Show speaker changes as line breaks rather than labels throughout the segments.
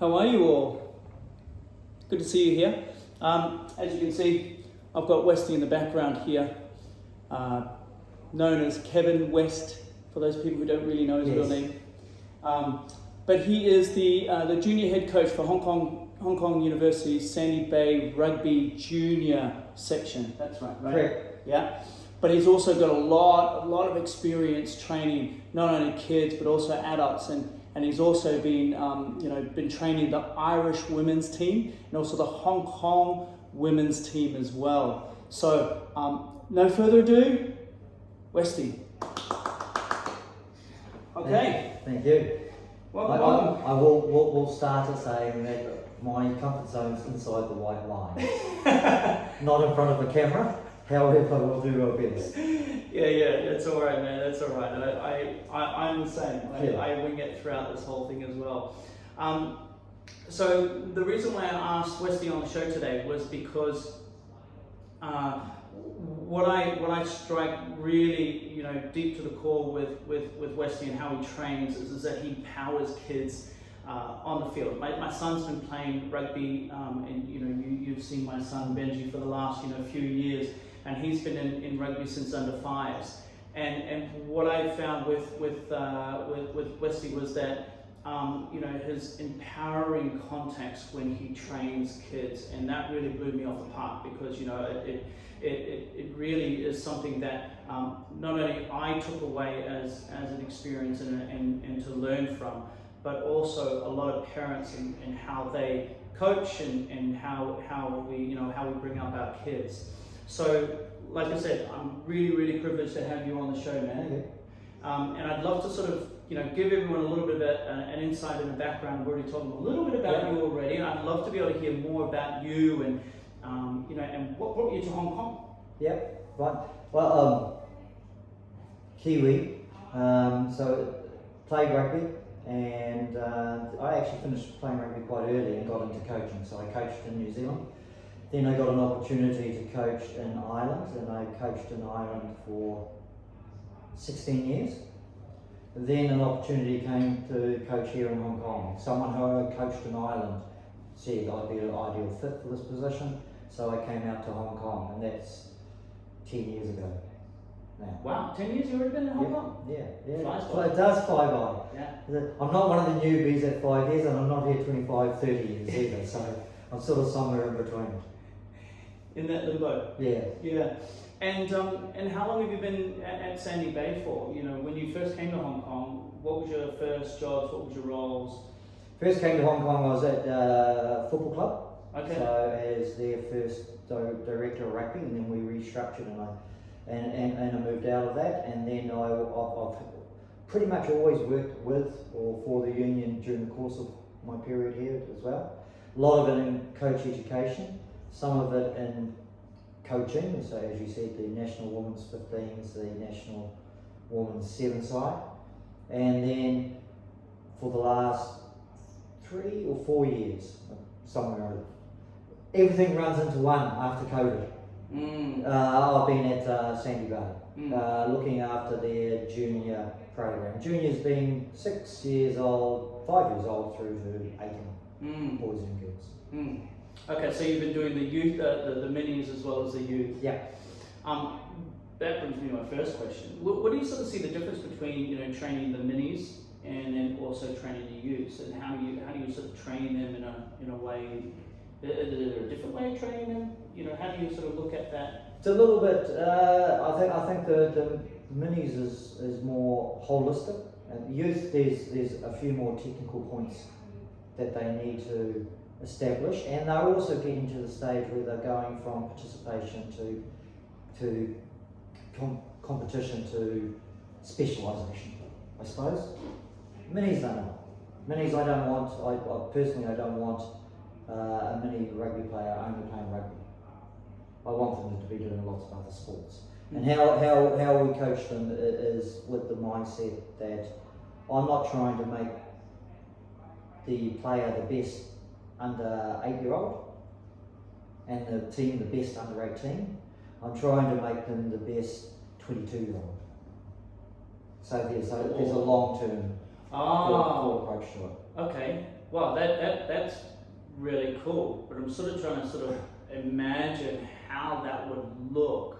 How are you all? Good to see you here. As you can see, I've got Westy in the background here, known as Kevin West, for those people who don't really know his real name. But he is the junior head coach for Hong Kong University's Sandy Bay Rugby Junior section. That's right?
Correct.
Yeah. But he's also got a lot of experience training not only kids but also adults, and he's also been been training the Irish women's team and also the Hong Kong women's team as well. So no further ado, Westy. Okay.
Thank you.
Welcome.
I will start to saying that my comfort zone is inside the white line, not in front of a camera. However, we'll do our best.
Yeah, that's all right, man. That's all right. I'm the same. I wing it throughout this whole thing as well. So the reason why I asked Westy on the show today was because what I strike really deep to the core with Westy and how he trains is that he empowers kids on the field. My son's been playing rugby, and you've seen my son Benji for the last few years. And he's been in rugby since under fives. And what I found with Wesley was that his empowering context when he trains kids, and that really blew me off the park because it really is something that not only I took away as an experience and to learn from, but also a lot of parents and how they coach and how we bring up our kids. So, like I said, I'm really privileged to have you on the show, man. And I'd love to sort of, give everyone a little bit of an insight and a background. I've already told them a little bit about you already. And I'd love to be able to hear more about you and, and what brought you to Hong Kong.
Yep, right. Well, Kiwi. So played rugby, and I actually finished playing rugby quite early and got into coaching. So I coached in New Zealand. Then I got an opportunity to coach in Ireland, and I coached in Ireland for 16 years. Then an opportunity came to coach here in Hong Kong. Someone who I coached in Ireland said I'd be an ideal fit for this position, so I came out to Hong Kong, and that's 10 years ago now.
Wow, 10 years you've already been in Hong Kong?
Yeah.
Flies
So
by.
it does fly by.
Yeah.
I'm not one of the newbies at 5 years, and I'm not here 25, 30 years either, so I'm sort of somewhere in between.
In that limbo.
Yeah.
And how long have you been at Sandy Bay for? When you first came to Hong Kong, what was your first jobs? What was your roles?
First came to Hong Kong, I was at football club.
Okay.
So as their first director of rugby, and then we restructured, and I moved out of that, and then I've pretty much always worked with or for the union during the course of my period here as well. A lot of it in coach education. Some of it in coaching, so as you said, the National Women's 15s, the National Women's 7-side, and then for the last 3 or 4 years, somewhere, everything runs into one after COVID. I've been at Sandy Bay, looking after their junior program. Juniors being 6 years old, 5 years old through to 18, boys and girls.
Okay, so you've been doing the youth, the minis as well as the youth.
Yeah.
That brings me to my first question. What do you sort of see the difference between training the minis and then also training the youths, and how do you sort of train them in a way? Is there a different way of training them? How do you sort of look at that?
It's a little bit. I think the minis is more holistic. And youth, there's a few more technical points that they need to establish, and they're also getting to the stage where they're going from participation to competition to specialisation, I suppose. Minis don't know. Minis I don't want. I personally don't want a mini rugby player only playing rugby. I want them to be doing lots of other sports. And how we coach them is with the mindset that I'm not trying to make the player the best under 8-year-old and the team the best under 18. I'm trying to make them the best 22-year-old. So there's a long-term approach to it.
Okay. Wow, that's really cool. But I'm sort of trying to sort of imagine how that would look.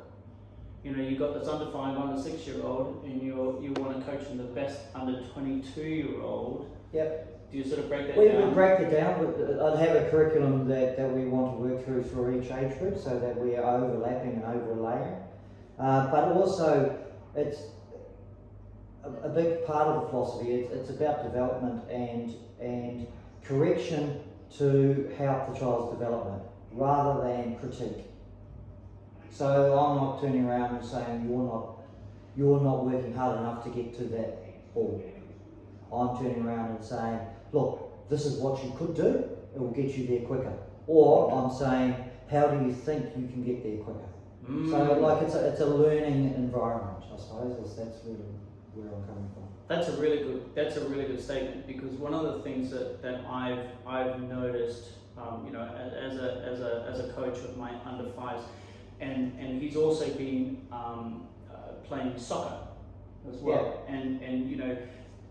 You know, you got this under 5, under 6-year-old, and you want to coach in the best under 22-year-old.
Yep.
Do you sort of break that
We
down?
would break it down. I'd have a curriculum that we want to work through for each age group, so that we are overlapping and overlaying. But also, it's a big part of the philosophy. It's about development and correction to help the child's development, rather than critique. So I'm not turning around and saying you're not working hard enough to get to that ball. I'm turning around and saying, look, this is what you could do, it will get you there quicker. Or I'm saying, how do you think you can get there quicker? So like it's a learning environment, I suppose. That's really where I'm coming from.
That's a really good statement, because one of the things that I've noticed, you know, as a coach of my under 5s, and he's also been playing soccer as well, and you know,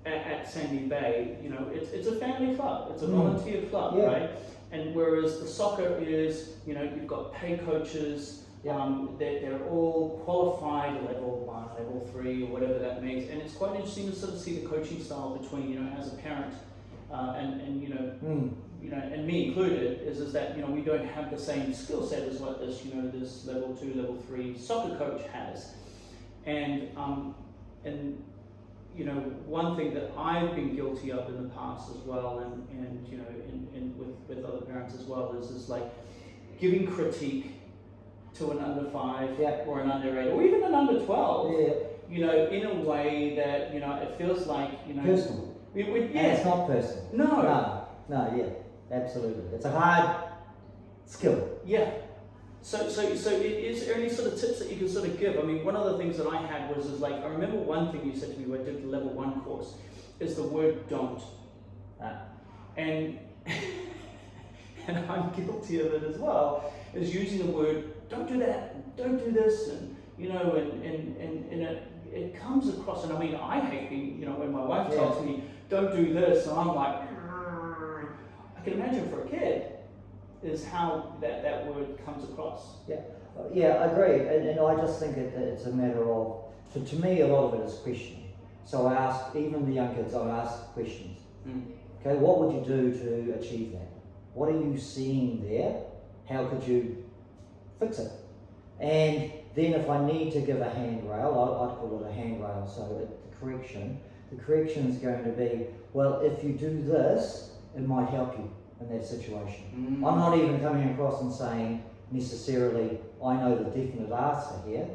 at Sandy Bay, you know, it's a family club, it's a volunteer club, right? And whereas the soccer is, you know, you've got paid coaches, they're all qualified level 1, level 3, or whatever that means, and it's quite interesting to sort of see the coaching style between, you know, as a parent and you know. You know, and me included, is that, you know, we don't have the same skill set as what this, you know, this level 2, level 3 soccer coach has. And you know, one thing that I've been guilty of in the past as well, and you know, in with other parents as well, is like giving critique to an under 5 or an under 8 or even an under 12. You know, in a way that, you know, it feels like, you know,
personal. And it's not personal. No, absolutely. It's a hard skill.
Yeah. So is there any sort of tips that you can sort of give? I mean, one of the things that I had was like, I remember one thing you said to me when I did the level 1 course, is the word don't. And and I'm guilty of it as well, is using the word, don't do that, don't do this, and you know, and it comes across, and I mean, I hate being, you know, when my wife tells me, don't do this, and I'm like, I can imagine for a kid, is how that word comes across.
Yeah, I agree, and I just think it's a matter of, to me, a lot of it is questioning. So I ask, even the young kids, I ask questions. Okay, what would you do to achieve that? What are you seeing there? How could you fix it? And then if I need to give a handrail, I'd call it a handrail, so the correction is going to be, well, if you do this, it might help you in that situation. I'm not even coming across and saying necessarily, I know the definite answer here.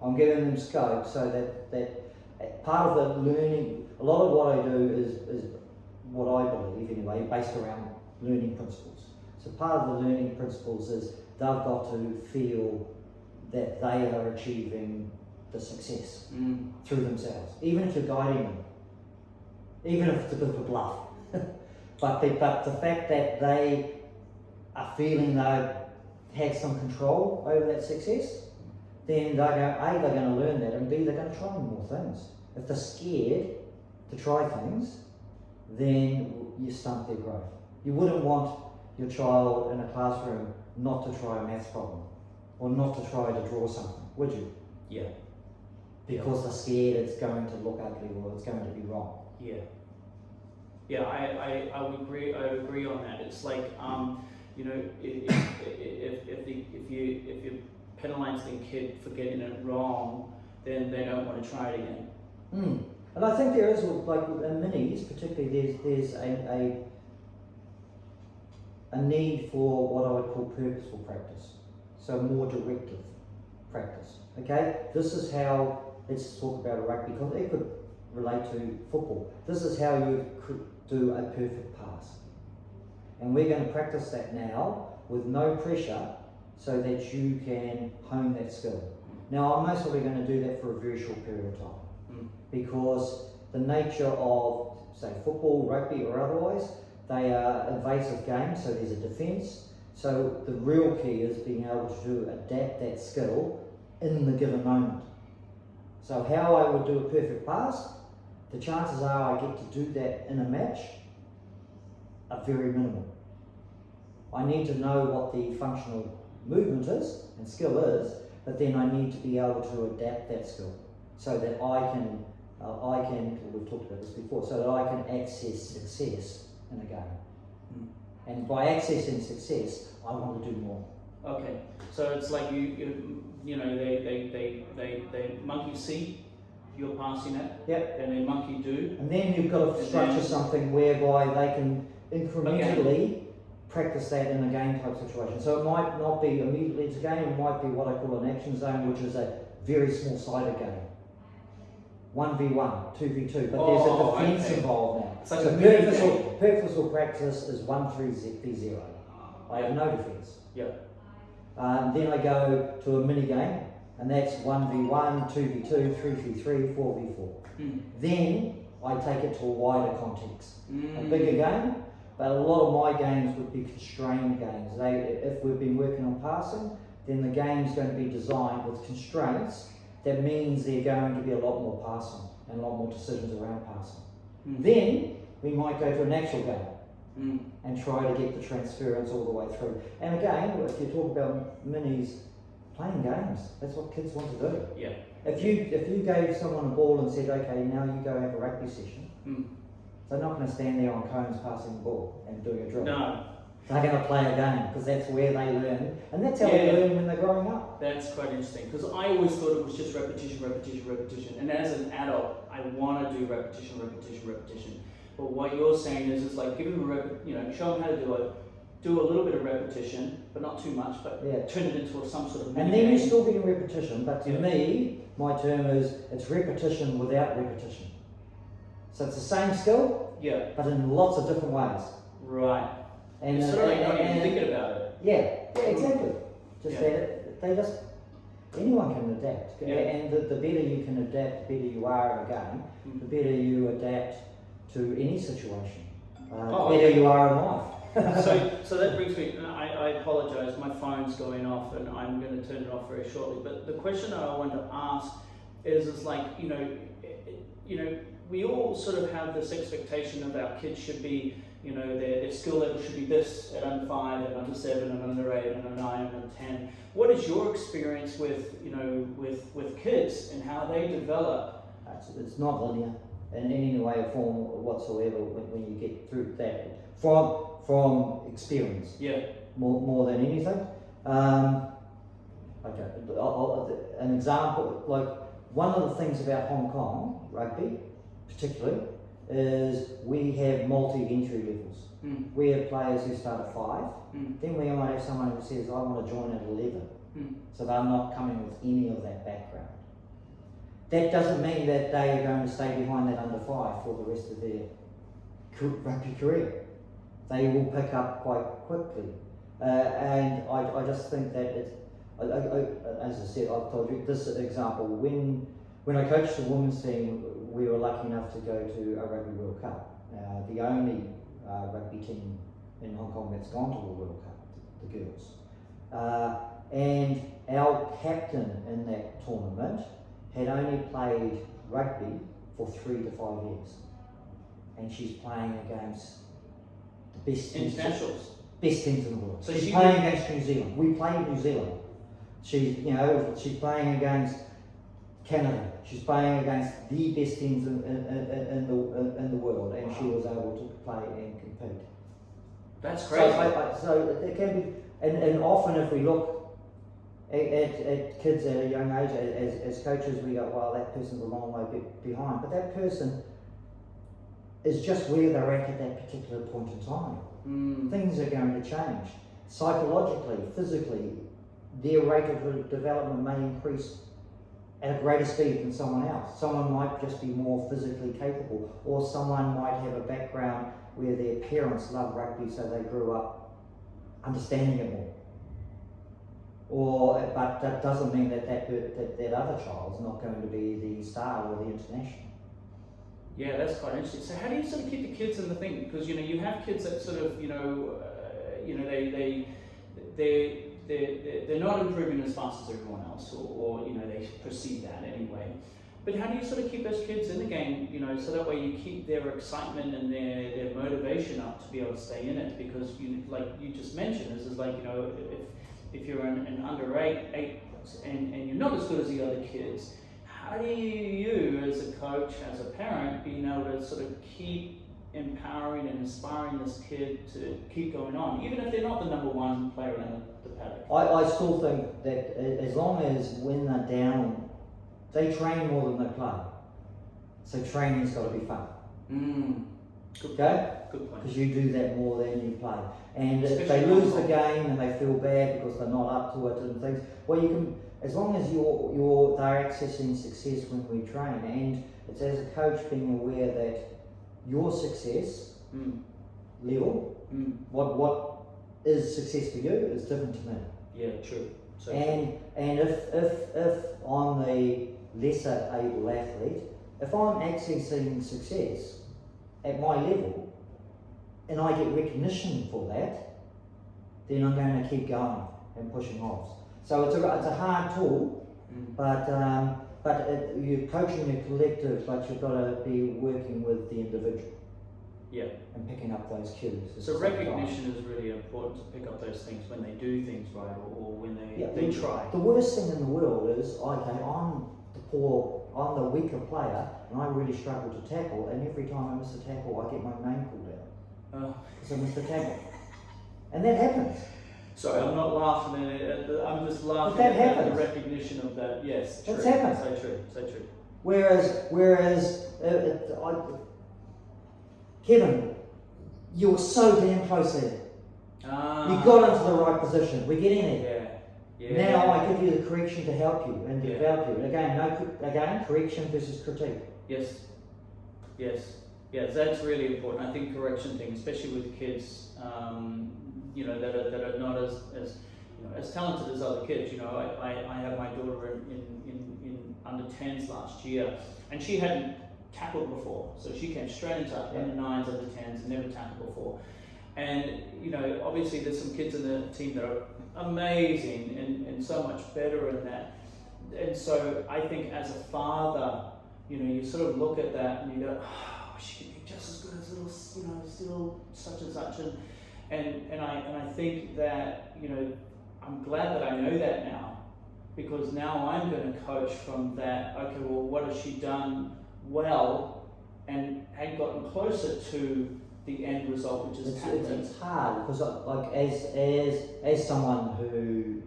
I'm giving them scope so that part of the learning, a lot of what I do is what I believe anyway, based around learning principles. So part of the learning principles is they've got to feel that they are achieving the success through themselves, even if you're guiding them, even if it's a bit of a bluff. But the fact that they are feeling they have some control over that success, then they're going to learn that, and B, they're going to try more things. If they're scared to try things, then you stunt their growth. You wouldn't want your child in a classroom not to try a maths problem, or not to try to draw something, would you? Because they're scared it's going to look ugly or it's going to be wrong.
I would agree on that. It's like, you know, if you penalise the kid for getting it wrong, then they don't want to try it again.
And I think there is, like in minis particularly, there's a need for what I would call purposeful practice, so more directive practice. Okay, this is how, let's talk about a rugby, because it could relate to football. This is how you could do a perfect pass, and we're going to practice that now with no pressure, so that you can hone that skill. Now I'm most probably going to do that for a very short period of time, because the nature of, say, football, rugby or otherwise, they are invasive games, so there's a defence. So the real key is being able to adapt that skill in the given moment. So how I would do a perfect pass, the chances are I get to do that in a match are very minimal. I need to know what the functional movement is and skill is, but then I need to be able to adapt that skill so that I can, we've talked about this before, so that I can access success in a game. And by accessing success, I want to do more.
Okay, so it's like you know, they monkey see, you're passing it,
Yep.
and they monkey do.
And then you've got to structure something whereby they can incrementally practice that in a game type situation. So it might not be immediately it's a game, it might be what I call an action zone, which is a very small sided game. 1v1, 2v2, but there's a defence involved now.
It's like
so purposeful practice is 1-3-0. I have no defence.
Yeah.
Then I go to a mini game, and that's 1v1, 2v2, 3v3, 4v4. Then I take it to a wider context, a bigger game. But a lot of my games would be constrained games. If we've been working on passing, then the game's going to be designed with constraints. That means there are going to be a lot more passing and a lot more decisions around passing. Then we might go to an actual game and try to get the transference all the way through. And again, if you talk about minis, playing games, that's what kids want to do.
Yeah.
If you gave someone a ball and said, okay, now you go have a rugby session, they're not going to stand there on cones passing the ball and doing a drill.
No.
They're going to play a game because that's where they learn, and that's how they learn when they're growing up.
That's quite interesting because I always thought it was just repetition, repetition, repetition. And as an adult, I want to do repetition, repetition, repetition. But what you're saying is, it's like give them show them how to do it. Do a little bit of repetition, but not too much. But turn it into some sort of.
And then you're still getting repetition. But to me, my term is it's repetition without repetition. So it's the same skill, but in lots of different ways.
Right.
And
it's sort of like not even thinking about it.
Yeah, exactly. Anyone can adapt.
Yeah.
And the better you can adapt, the better you are in a game, the better you adapt to any situation. The better you are in life.
so that brings me, and I apologise, my phone's going off and I'm going to turn it off very shortly. But the question that I want to ask is like, we all sort of have this expectation of our kids should be, their skill level should be this at under 5 and under 7 and under 8 and under 9 and under 10. What is your experience with kids and how they develop?
It's not linear in any way or form whatsoever when you get through that from experience. Yeah. More than anything. An example, like one of the things about Hong Kong rugby, particularly, is we have multi-entry levels. We have players who start at 5, then we might have someone who says, I want to join at 11. So they're not coming with any of that background. That doesn't mean that they are going to stay behind that under 5 for the rest of their rugby career. They will pick up quite quickly. And I just think that as I said, I've told you this example, when I coached the women's team, we were lucky enough to go to a Rugby World Cup. The only rugby team in Hong Kong that's gone to the World Cup, the girls. And our captain in that tournament had only played rugby for 3 to 5 years. And she's playing against the best teams in the world. So she's playing against New Zealand. We play New Zealand. She's playing against Canada. She's playing against the best teams in the world, and she was able to play and compete.
That's crazy.
So it can be, and often if we look at kids at a young age, as coaches, we go, well, that person's a long way behind, but that person is just where they're at that particular point in time. Things are going to change. Psychologically, physically, their rate of development may increase at a greater speed than someone else. Someone might just be more physically capable, or someone might have a background where their parents love rugby, so they grew up understanding it more. But that doesn't mean that other child's not going to be the star or the international. Yeah, that's quite interesting. So how do you sort of keep the kids in the thing? Because you have kids that sort of they're not improving as fast as everyone else, or they perceive that anyway.
But how do you sort of keep those kids in the game, you know, so that way you keep their excitement and their motivation up to be able to stay in it? Because you, like you just mentioned, is like, you know, if you're an under eight and you're not as good as the other kids, how do you as a coach, as a parent, being able to sort of keep empowering and inspiring this kid to keep going on, even if they're not the number one player in the paddock?
I still think that as long as when they're down, they train more than they play. So training's got to be fun.
Good
Okay?
point. Good point.
Because you do that more than you play. And if
Especially
they lose the game and they feel bad because they're not up to it and things, well, you can, as long as they're accessing success when we train, and it's as a coach being aware that your success level, what is success for you is different to me.
Yeah, true. So
and if I'm the lesser able athlete, if I'm accessing success at my level and I get recognition for that, then I'm going to keep going and pushing off. So it's a hard tool, but you're coaching a collective, but you've got to be working with the individual.
Yeah.
And picking up those cues.
So recognition is really important to pick up those things when they do things right, or when they try.
The worst thing in the world is, okay, I'm the weaker player, and I really struggle to tackle, and every time I miss a tackle, I get my name called out. Because I missed a tackle. And that happens.
Sorry, I'm not laughing at it. I'm just laughing at the recognition of that. Yes, true.
It's happened.
So true, so true.
Whereas Kevin, you were so damn close there. You got into the right position. We're getting there.
Yeah.
Now I give you the correction to help you and develop you. And again, correction versus critique.
Yes, that's really important. I think correction thing, especially with kids, you know, that are not as you know, as talented as other kids. You know, I have my daughter in under 10s last year, and she hadn't tackled before, so she came straight into under 9s, under 10s, never tackled before. And you know, obviously there's some kids in the team that are amazing and so much better in that. And so I think as a father, you know, you sort of look at that and you go, oh, she could be just as good as little, you know, still such and such. And I think that, you know, I'm glad that I know that now, because now I'm going to coach from that. Okay, well, what has she done well and had gotten closer to the end result, which is
it's hard because like as someone who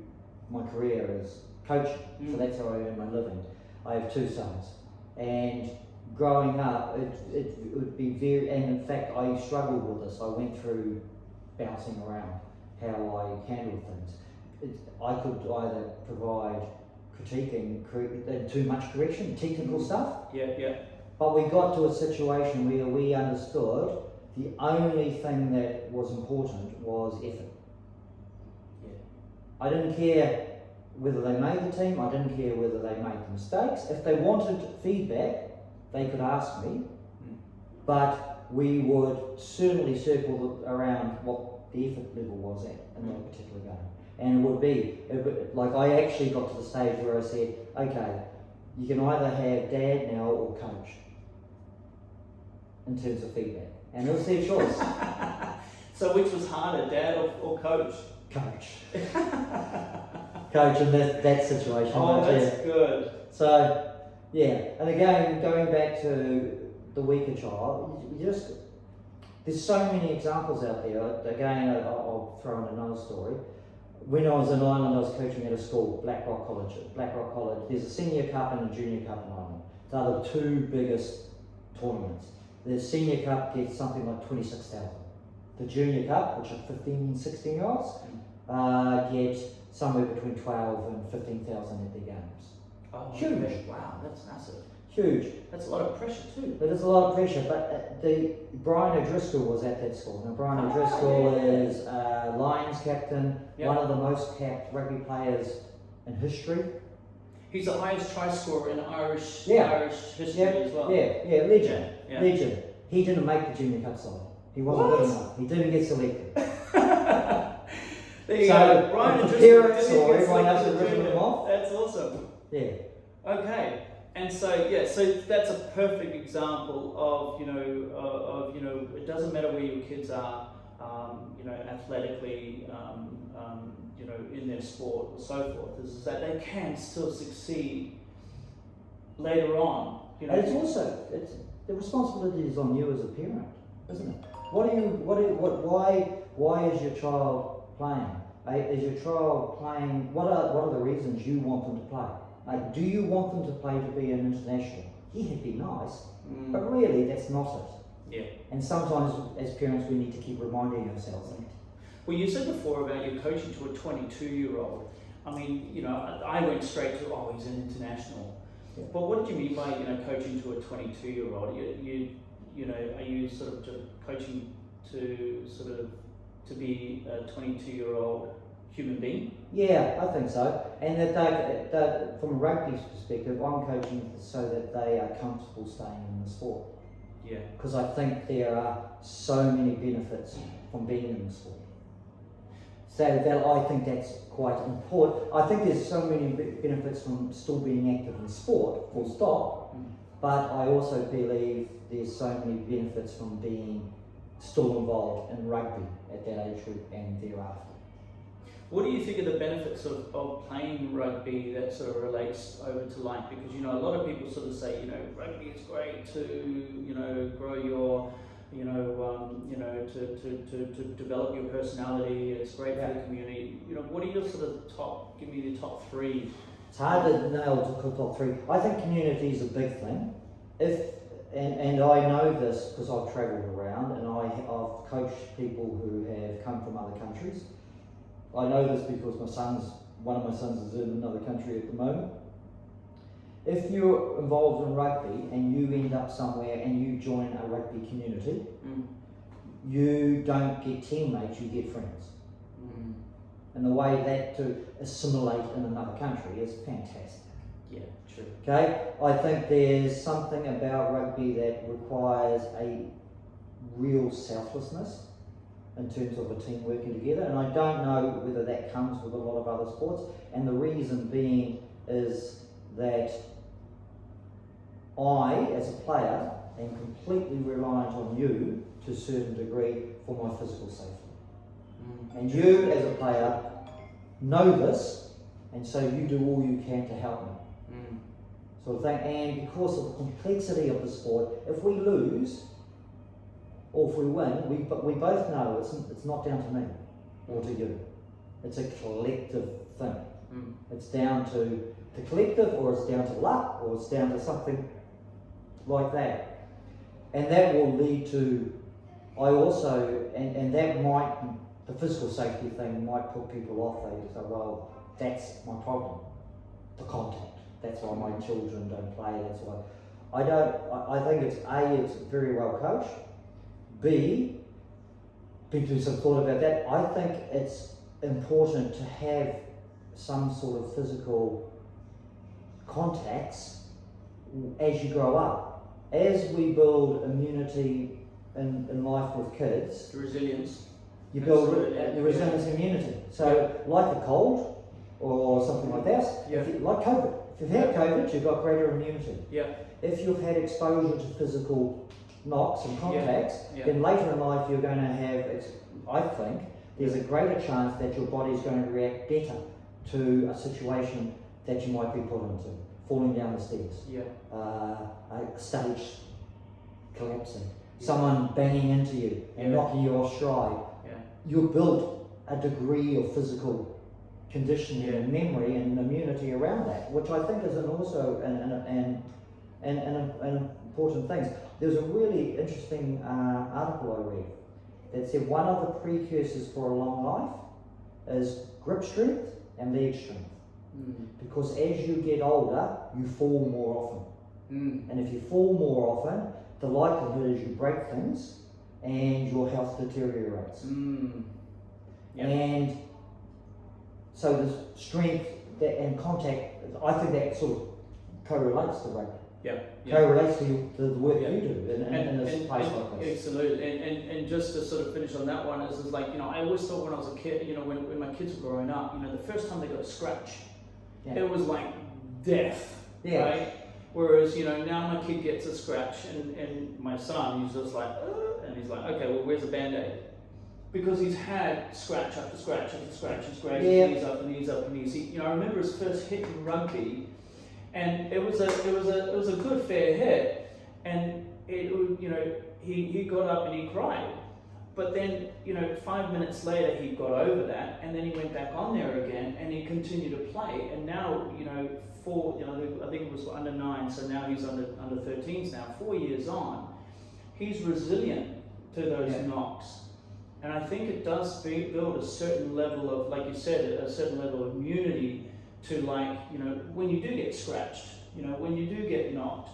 my career is coaching, so that's how I earn my living. I have 2 sons, and growing up it would be very, and in fact I struggled with this. I went through bouncing around how I handled things. I could either provide critique and too much correction, technical stuff.
Yeah.
But we got to a situation where we understood the only thing that was important was effort.
Yeah.
I didn't care whether they made the team, I didn't care whether they made mistakes. If they wanted feedback, they could ask me, but we would certainly circle around what the effort level was at in that particular game. And it would be, like I actually got to the stage where I said, okay, you can either have dad now or coach in terms of feedback. And it was their choice.
So which was harder, dad or coach?
Coach. Coach in that situation.
Oh, that's good.
So, yeah. And again, going back to the weaker child, there's so many examples out there. Again, I'll throw in another story. When I was in Ireland, I was coaching at a school, Black Rock College. There's a senior cup and a junior cup in Ireland. They're the 2 biggest tournaments. The senior cup gets something like 26,000. The junior cup, which are 15, 16 year olds, get somewhere between 12 and 15,000 at their games.
Oh,
huge.
Okay. Wow, that's massive.
Huge.
That's a lot of pressure too.
It is a lot of pressure, but Brian O'Driscoll was at that school. Now Brian O'Driscoll is Lions captain, one of the most capped rugby players in history.
He's the highest try scorer in Irish history as well.
Yeah, legend.
Yeah.
Legend. He didn't make the junior cup side. He wasn't good enough. He didn't get selected.
There you go. Brian
the parents or everyone else had
selected
written him off.
That's awesome.
Yeah.
Okay. And so so that's a perfect example of it doesn't matter where your kids are, athletically, in their sport or so forth, is that they can still succeed later on.
And it's also the responsibility is on you as a parent, isn't it? Why is your child playing? Is your child playing? What are the reasons you want them to play? Like, do you want them to play to be an international? Yeah, it'd be nice, but really that's not it.
Yeah.
And sometimes as parents we need to keep reminding ourselves that.
Well, you said before about your coaching to a 22-year-old. I mean, I went straight to, he's an international.
Yeah.
But what did you mean by, coaching to a 22-year-old? Are you sort of just coaching to be a 22-year-old human being?
Yeah, I think so. And that from a rugby's perspective, I'm coaching so that they are comfortable staying in the sport.
Yeah.
Because I think there are so many benefits from being in the sport. So that I think that's quite important. I think there's so many benefits from still being active in sport, full stop. But I also believe there's so many benefits from being still involved in rugby at that age group and thereafter.
What do you think are the benefits of playing rugby that sort of relates over to life? Because a lot of people sort of say, rugby is great to grow your to develop your personality. It's great for the community. What are your sort of give me the top three?
It's hard to nail to top three. I think community is a big thing. And I know this because I've travelled around and I've coached people who have come from other countries. I know this because one of my sons is in another country at the moment. If you're involved in rugby and you end up somewhere and you join a rugby community, you don't get teammates, you get friends. And the way that to assimilate in another country is fantastic.
Yeah, true.
Okay, I think there's something about rugby that requires a real selflessness in terms of a team working together, and I don't know whether that comes with a lot of other sports, and the reason being is that I, as a player, am completely reliant on you to a certain degree for my physical safety. And you, as a player, know this, and so you do all you can to help me. Sort of thing. And because of the complexity of the sport, if we lose or if we win, we both know it's not down to me or to you. It's a collective thing. It's down to the collective, or it's down to luck, or it's down to something like that. And that will lead to, the physical safety thing might put people off. They say, well, that's my problem, the contact. That's why my children don't play. That's why I think it's very well coached. B, been through some thought about that. I think it's important to have some sort of physical contacts as you grow up. As we build immunity in life with kids,
The resilience.
you build the resilience immunity. So like a cold or something like that, like COVID. If you've had COVID, you've got greater immunity.
Yeah.
If you've had exposure to physical knocks and contacts, then later in life you're going to have, I think, there's a greater chance that your body's going to react better to a situation that you might be put into. Falling down the stairs, a stage collapsing, someone banging into you and knocking you off stride. You build a degree of physical conditioning and memory and immunity around that, which I think is also an important thing. There's a really interesting article I read that said one of the precursors for a long life is grip strength and leg strength. Because as you get older, you fall more often. And if you fall more often, the likelihood is you break things and your health deteriorates. And so the strength and contact, I think that sort of correlates to rugby. Correlates to the work you do in this place like this.
Absolutely. And just to sort of finish on that one is like, I always thought when I was a kid, when my kids were growing up, the first time they got a scratch, it was like death, right? Whereas, now my kid gets a scratch and my son, he's just like, and he's like, okay, well, where's the Band-Aid? Because he's had scratch after scratch after scratch. He's grabbed his knees up and knees up and knees. I remember his first hit in rugby, and it was a good fair hit, and he got up and he cried. But then, 5 minutes later, he got over that, and then he went back on there again, and he continued to play. And now, I think it was under 9, so now he's under 13s now. 4 years on, he's resilient to those knocks, and I think it does build a certain level of, like you said, a certain level of immunity to, when you do get scratched, when you do get knocked.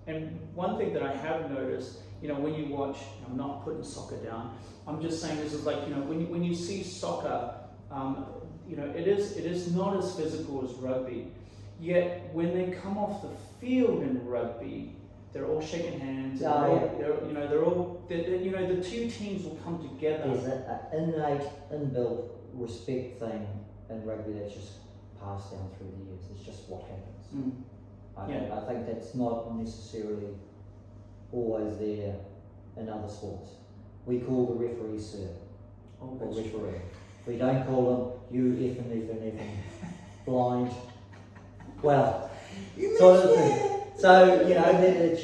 And one thing that I have noticed, when you watch, I'm not putting soccer down, I'm just saying this is like, when you see soccer, it is not as physical as rugby, yet when they come off the field in rugby, they're all shaking hands, the two teams will come together.
There's an innate, inbuilt respect thing in rugby that's just passed down through the years. It's just what happens. I think that's not necessarily always there in other sports. We call the referee sir, or referee. We don't call them you effing blind. Well, sort of thing. So, it's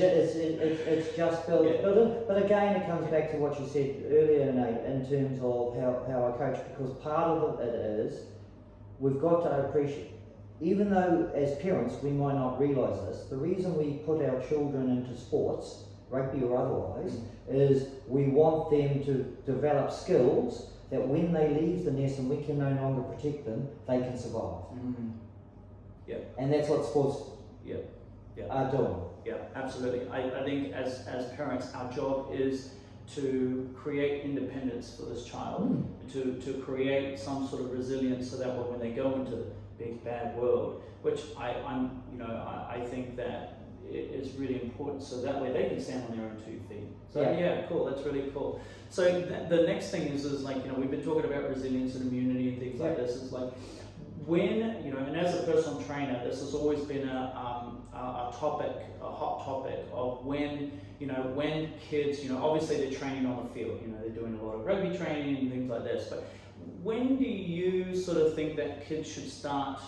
just built in. But again, it comes back to what you said earlier, Nate, in terms of how I coach, because part of it is we've got to appreciate, even though as parents we might not realise this, the reason we put our children into sports, rugby or otherwise, is we want them to develop skills that when they leave the nest and we can no longer protect them, they can survive. And that's what sports are doing.
Yeah, absolutely. I think as parents, our job is to create independence for this child, to create some sort of resilience, so that when they go into the big bad world, which I think that it is really important, so that way they can stand on their own 2 feet. So cool, that's really cool. So the next thing is like, we've been talking about resilience and immunity and things like this. It's like, when, and as a personal trainer, this has always been a hot topic of when kids, obviously they're training on the field, they're doing a lot of rugby training and things like this, but when do you sort of think that kids should start,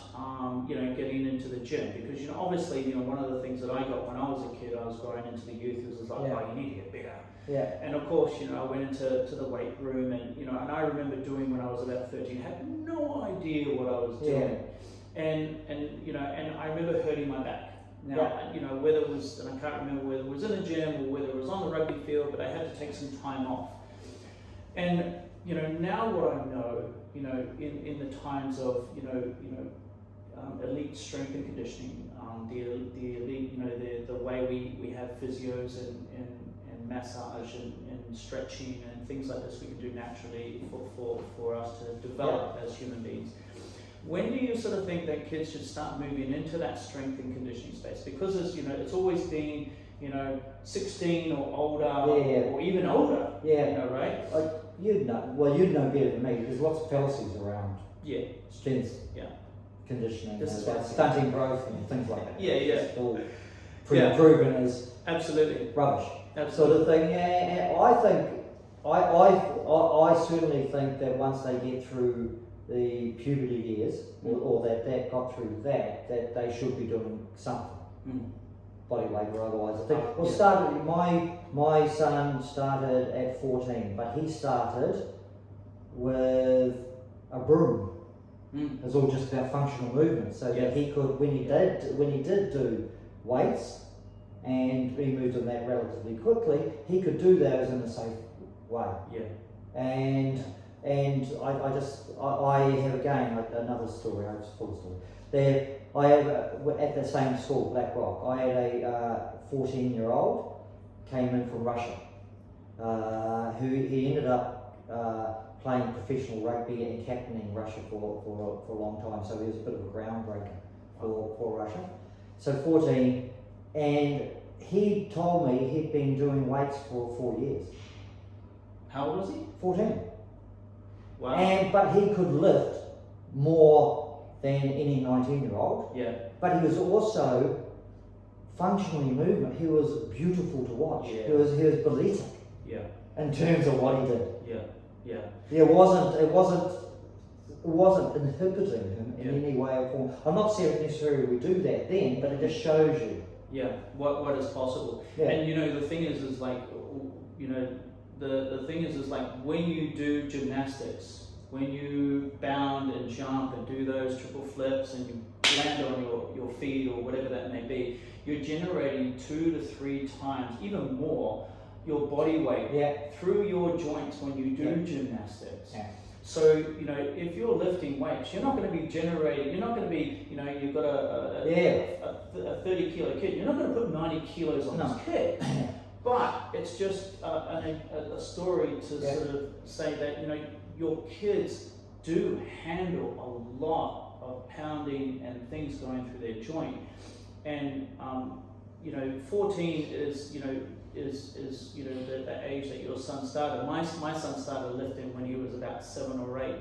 getting into the gym? Because, obviously, one of the things that I got when I was a kid, I was growing into the youth, was like, oh, you need to get bigger. And of course, I went into the weight room, and, and I remember doing when I was about 13, I had no idea what I was doing. And I remember hurting my back. Now, whether it was, and I can't remember whether it was in the gym or whether it was on the rugby field, but I had to take some time off. And, now what I know, in the times of, elite strength and conditioning, the elite, the way we have physios and massage and stretching and things like this we can do naturally for us to develop as human beings. When do you sort of think that kids should start moving into that strength and conditioning space? Because it's always been 16 or older or even older. Right?
You'd know better than me. There's lots of fallacies around strength conditioning, stunting growth and things like that. It's all proven as
absolutely
rubbish.
Absolutely.
Sort of thing. And I think I certainly think that once they get through the puberty years, or that got through that they should be doing something. Body weight or otherwise. I think my son started at 14, but he started with a broom. It was all just about functional movement, so that he could, when he did do weights, and he moved on that relatively quickly, he could do those in a safe way. And I have again another story. I just told a story. I have at the same school, Black Rock. I had a 14-year-old came in from Russia, who he ended up playing professional rugby and captaining Russia for a long time. So he was a bit of a groundbreaker for Russia. So 14, and he told me he'd been doing weights for 4 years.
How old was he?
14.
Wow.
But he could lift more than any 19-year-old.
Yeah.
But he was also functionally movement, he was beautiful to watch.
Yeah.
He was balletic
Yeah.
in terms of what he did.
Yeah.
It wasn't inhibiting him in any way or form. I'm not saying necessarily we do that then, but it just shows you.
Yeah. What is possible.
Yeah.
And the thing is like, the thing is like when you do gymnastics, when you bound and jump and do those triple flips and you land on your feet or whatever that may be, you're generating 2 to 3 times, even more, your body weight through your joints when you do gymnastics.
Yeah.
So, if you're lifting weights, you're not going to be generating, you're not going to be, you've got a 30 kilo kid, you're not going to put 90 kilos on this kid. But it's just a story to sort of say that, your kids do handle a lot of pounding and things going through their joint. And, 14 is the age that your son started. My son started lifting when he was about 7 or 8,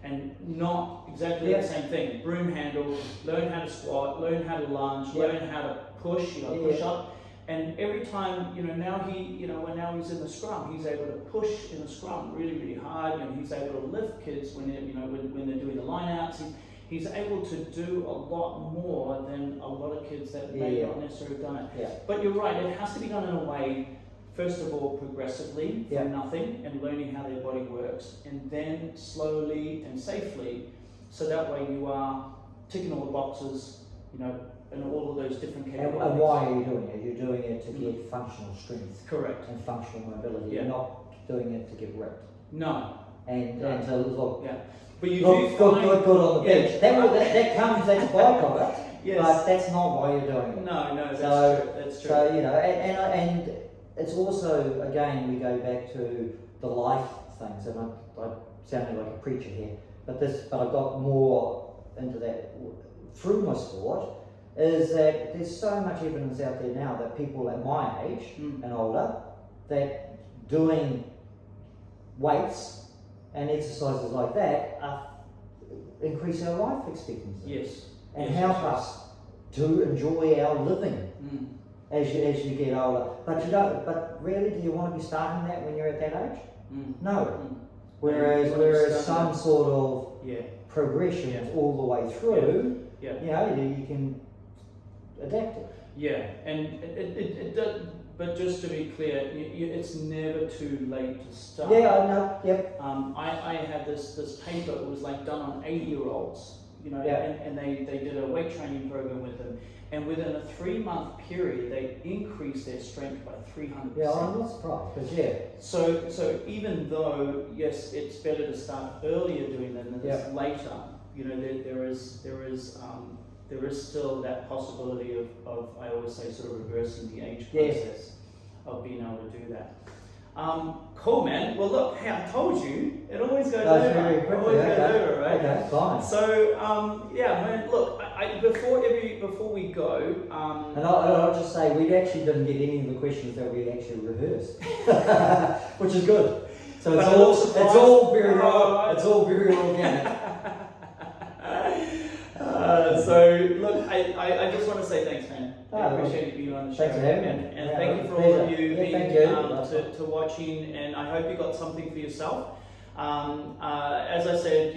and not exactly the same thing. Broom handle, learn how to squat, learn how to lunge, learn how to push, push up. And every time, now now he's in the scrum, he's able to push in the scrum really, really hard, and he's able to lift kids when they're, when they're doing the lineouts. He's able to do a lot more than a lot of kids that may not necessarily have done it.
Yeah.
But you're right, it has to be done in a way, first of all, progressively, from nothing, and learning how their body works, and then slowly and safely, so that way you are ticking all the boxes, and all of those different capabilities.
And why are you doing it? You're doing it to get functional strength.
Correct.
And functional mobility.
Yeah.
You're not doing it to get ripped.
No.
And to look.
Yeah. But you
look
do find
good on the bench. That comes, that's a byproduct.
Yes.
But that's not why you're doing it.
No, that's true. That's true.
So, and it's also, again, we go back to the life things, and I sounded like a preacher here, but I've got more into that through my sport, is that there's so much evidence out there now that people at my age and older, that doing weights and exercises like that increase our life expectancy.
Yes.
And help us to enjoy our living as you get older. But really, do you want to be starting that when you're at that age? No. Whereas some sort of progression all the way through, you can adapt it.
Yeah, and it does. But just to be clear, it's never too late to start.
Yeah, I know. Yep.
I had this paper. It was like done on 80-year-olds. And they did a weight training program with them, and within a 3-month period, they increased their strength by 300%.
Yeah, I'm not surprised, because
So even though yes, it's better to start earlier doing them than later. There is still that possibility of I always say sort of reversing the age process of being able to do that. Cool, man. Well, look, hey, I told you, it always goes over.
Very quickly,
always goes over, right?
Okay, fine.
So, man, look, before we go,
and I'll just say we actually didn't get any of the questions that we actually rehearsed, which is good. So it's all very organic.
So look, I just want to say thanks, man. I appreciate you being on the show.
Thanks for having me.
And thank you for all of you
being
to watching, and I hope you got something for yourself. As I said,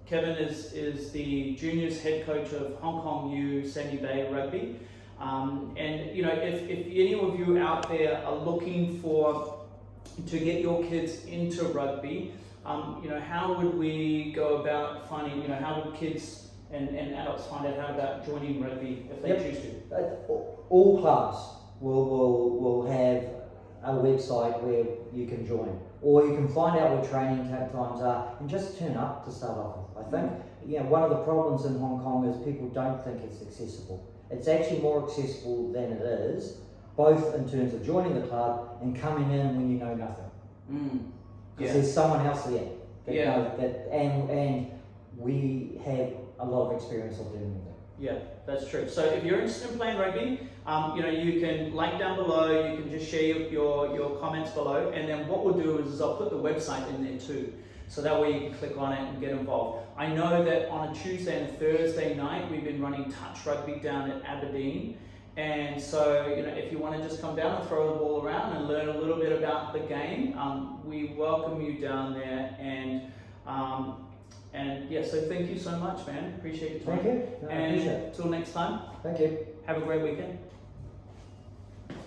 Kevin is the juniors head coach of HKU Sandy Bay Rugby. And if any of you out there are looking to get your kids into rugby, how would we go about finding, how would kids and adults find out how about joining rugby if they choose to?
All clubs will have a website where you can join, or you can find out what training times are and just turn up to start off with. I think one of the problems in Hong Kong is people don't think it's accessible. It's actually more accessible than it is, both in terms of joining the club and coming in when you know nothing. Because there's someone else there that knows that, and we have a lot of experience of doing that.
Yeah, that's true. So if you're interested in playing rugby, you can like down below, you can just share your comments below, and then what we'll do is I'll put the website in there too. So that way you can click on it and get involved. I know that on a Tuesday and Thursday night, we've been running touch rugby down at Aberdeen, And so, you know, if you want to just come down and throw the ball around and learn a little bit about the game, we welcome you down there. And yeah, so thank you so much, man. Appreciate your time.
Thank you. No, I appreciate
And
it.
till next time,
Thank you.
have a great weekend.